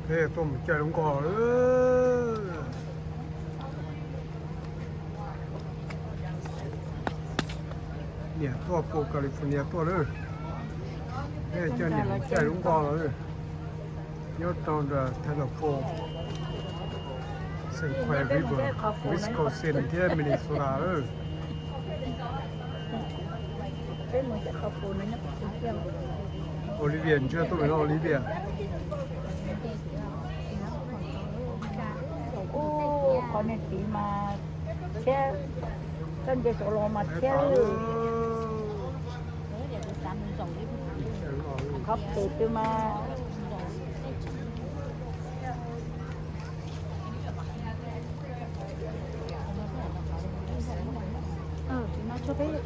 thế tôm chạy đúng cò nè tua po California tua nữa thế cho nè chạy đúng cò rồi nhớ tao là thay là po St. Croix River Wisconsin thế Minnesota nữa Olivia chưa tôi nói Olivia con này tí mà xe chân về số lô mà xe khóc từ mà nó cho bé đi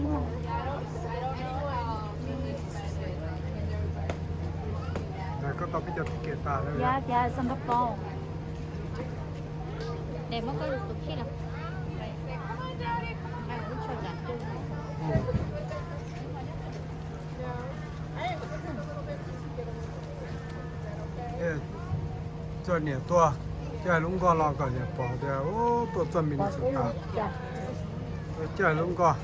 mà có tao bây giờ kể ta đấy dạ Singapore đẹp mất cái được khi nào cho nè tua chạy đúng con lo cả nè bỏ ra ô tôi cho mình sự cả chạy đúng con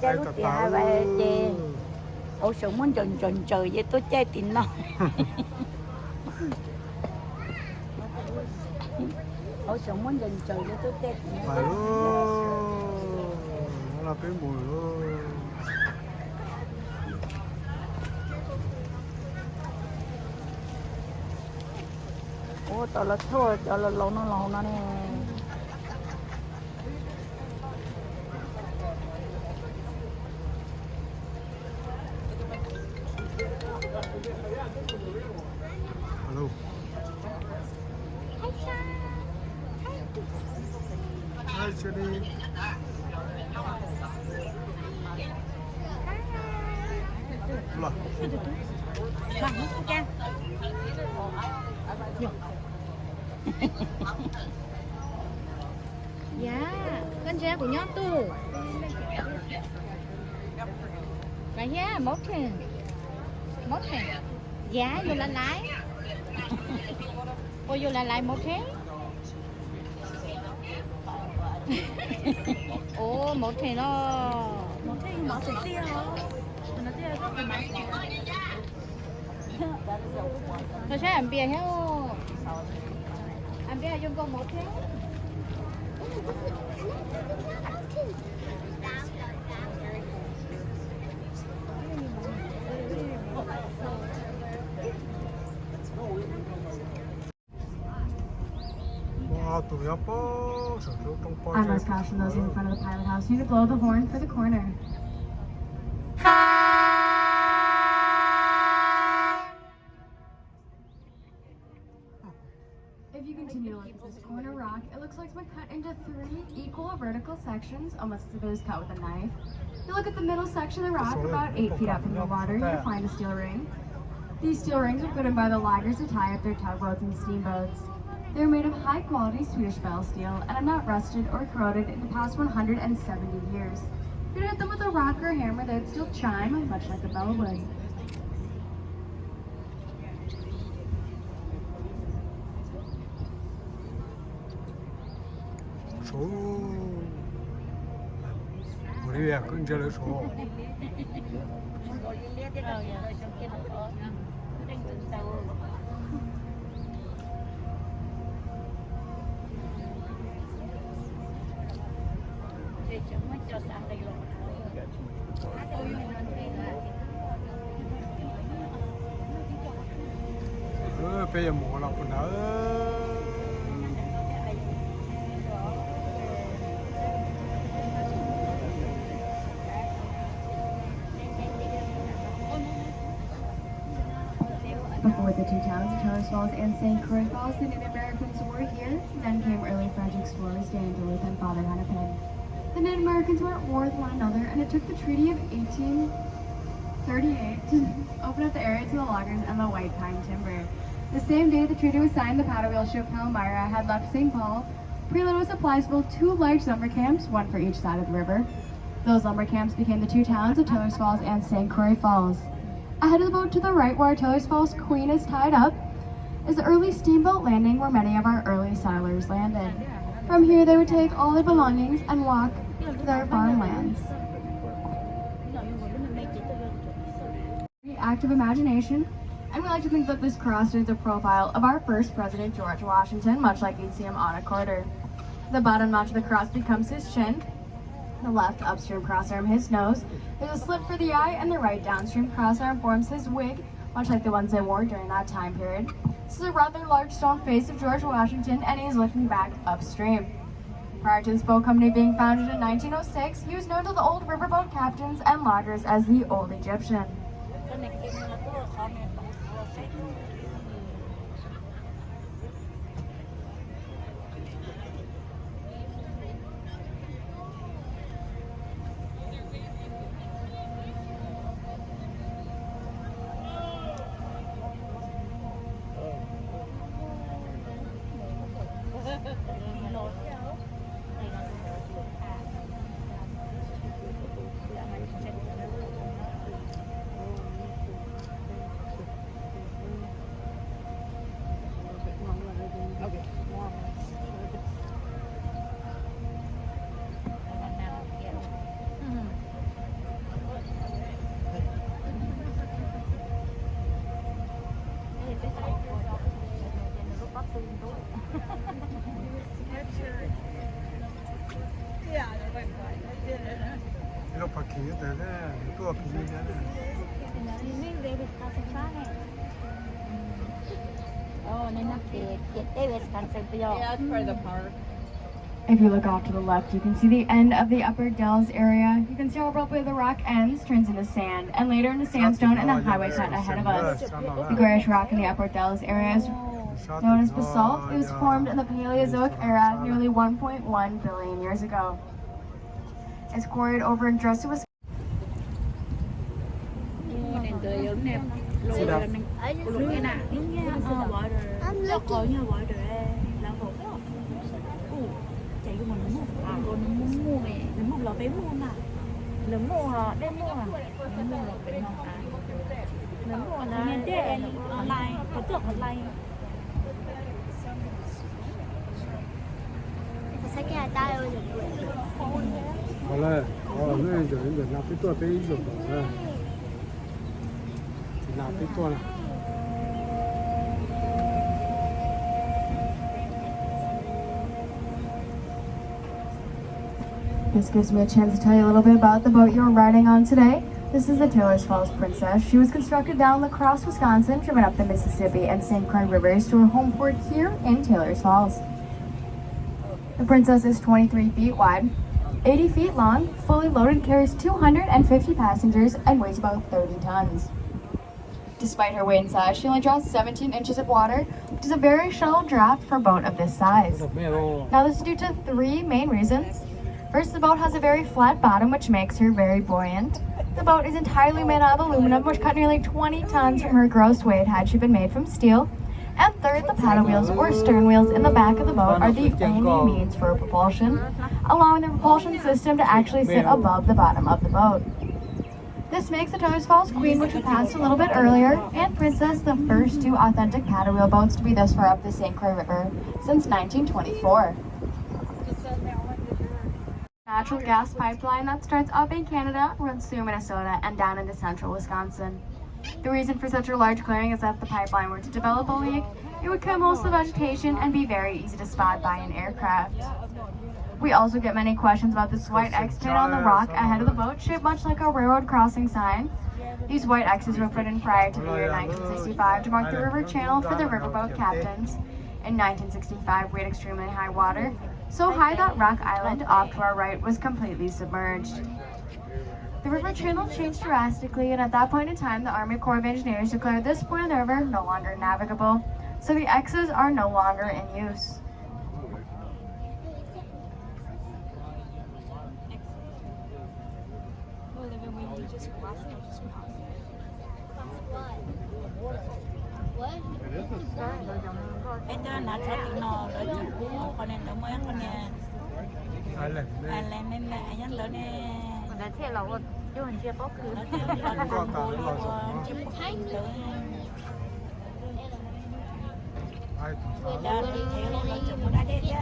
chạy lúc thì hai bài chè ổ súng muốn tròn trời với tôi chơi tin nó ổ súng muốn tròn trời với tôi chơi tin phải luôn nó là cái mùi luôn ô tao là thôi tao là lâu nó nè hello hi Jenny là bằng mất trang dạ con trai của nhóm tôi vậy nhá mốt thèn giá vô là lái cô vô là lái một thế ồ một thế nó một thế mà sẽ tia nó tia rất là mạnh tôi sẽ làm bia hết làm bia dùng con một thế I must caution those in front of the pilot house who to blow the horn for the corner. If you continue to look at this corner rock, it looks like it's been cut into 3 equal vertical sections, almost as if it was cut with a knife. If you look at the middle section of the rock, about 8 feet up from the water, you'll find a steel ring. These steel rings were put in by the loggers to tie up their tugboats and steamboats. They're made of high-quality Swedish bell steel and have not rusted or corroded in the past 170 years. If you hit them with a rock or a hammer, they'd still chime, much like a bell would. số Olivia cứ chơi lấy số bây giờ mùa lọc mình ở Before the two towns of Tellers Falls and St. Croix Falls, the Native Americans were here. Then came early French explorers Dan Duluth and Father Hennepin. The Native Americans were at war with one another, and it took the Treaty of 1838 to open up the area to the loggers and the white pine timber. The same day the treaty was signed, the paddle wheel ship Palmyra had left St. Paul, preloaded with supplies, built 2 large lumber camps, one for each side of the river. Those lumber camps became the 2 towns of Tellers Falls and St. Croix Falls. Ahead of the boat to the right, where Tellers Falls Queen is tied up, is the early steamboat landing where many of our early settlers landed. From here, they would take all their belongings and walk to their farmlands. Active imagination, and we like to think that this cross is a profile of our first president, George Washington, much like you'd see him on a quarter. The bottom notch of the cross becomes his chin, the left upstream crossarm his nose, there's a slit for the eye, and the right downstream crossarm forms his wig, much like the ones they wore during that time period. This is a rather large stone face of George Washington, and he is looking back upstream. Prior to this boat company being founded in 1906, he was known to the old riverboat captains and loggers as the Old Egyptian. Lo paquete de todo pinilla. Oh, nên nó kiệt David Spencer Yeah, that's part of the park. If you look off to the left, you can see the end of the Upper Dells area. You can see how abruptly the rock ends, turns into sand, and later into sandstone and the highway cut ahead of us. The grayish rock in the Upper Dells area is known as basalt. It was formed in the Paleozoic era nearly 1.1 billion years ago. It's quarried over in Drosy, Wisconsin. Olha, olha, gente, na pitua tem isso, na pitua. This gives me a chance to tell you a little bit about the boat you're riding on today. This is the Taylor's Falls Princess. She was constructed down La Crosse, Wisconsin, driven up the Mississippi and St. Croix rivers to her home port here in Taylor's Falls. The Princess is 23 feet wide, 80 feet long, fully loaded, carries 250 passengers, and weighs about 30 tons. Despite her weight and size, she only draws 17 inches of water, which is a very shallow draft for a boat of this size. Now this is due to 3 main reasons. First, the boat has a very flat bottom, which makes her very buoyant. The boat is entirely made out of aluminum, which cut nearly 20 tons from her gross weight had she been made from steel. And third, the paddle wheels or stern wheels in the back of the boat are the only means for propulsion, allowing the propulsion system to actually sit above the bottom of the boat. This makes the Taylor's Falls Queen, which we passed a little bit earlier, and Princess the first 2 authentic paddle wheel boats to be this far up the St. Croix River since 1924. Natural gas pipeline that starts up in Canada, runs through Minnesota, and down into central Wisconsin. The reason for such a large clearing is that if the pipeline were to develop a leak, it would kill most of the vegetation and be very easy to spot by an aircraft. We also get many questions about this white X paint on the rock ahead of the boat, shaped much like a railroad crossing sign. These white X's were put in prior to the year 1965 to mark the river channel for the riverboat captains. In 1965, we had extremely high water, so high that Rock Island off to our right was completely submerged. The river channel changed drastically, and at that point in time, the Army Corps of Engineers declared this point of the river no longer navigable, so the X's are no longer in use. Đó, đi theo nó chụp ra đây chứ.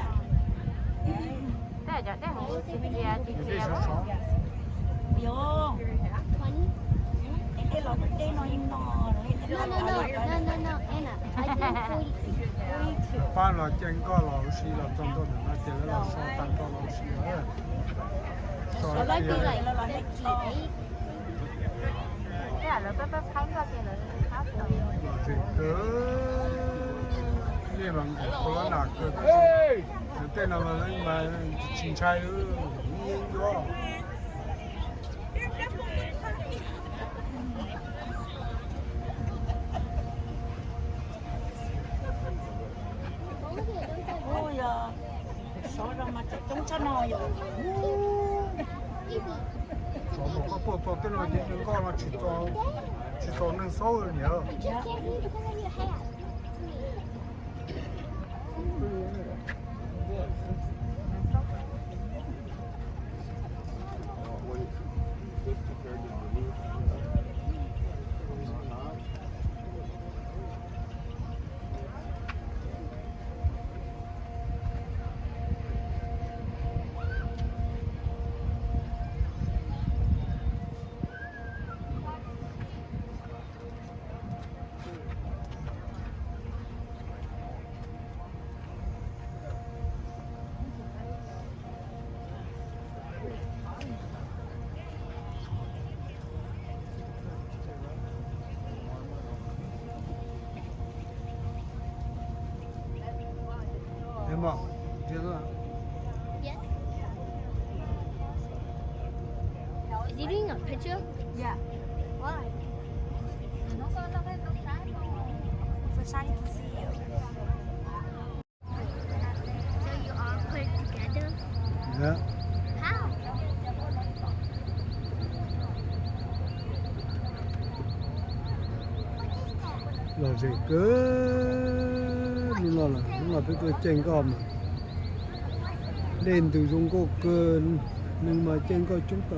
Đây là đây không chị Để chị số số. Vô. Cái lọ cái nó im nọ rồi. No, no, no, no, no, no, Anna. I did 40. Ban là trên có lão sư là trong đó là chỉ là số tăng có lão sư ấy. Số It might be kia. like 58. Đây là bắp bắp khánh qua kia là khác rồi. Là gì cơ? Liên bằng của nó là cơ. Tên là mà chính trai nữa. Nhiên đó. Ôi giời. Số ra mà chúng cho nó rồi. Số một cái bộ tổ tên là gì nhưng con là chỉ cho nên số rồi nhớ. Em ạ, chết rồi. Yes. Is he doing a picture? Yeah. Why? So shiny to see you. So you all put it together? Dạ. How? Là gì cơ? Nhưng là cái trên có mà. Lên từ Trung Quốc cơ, nhưng mà trên có chúng ta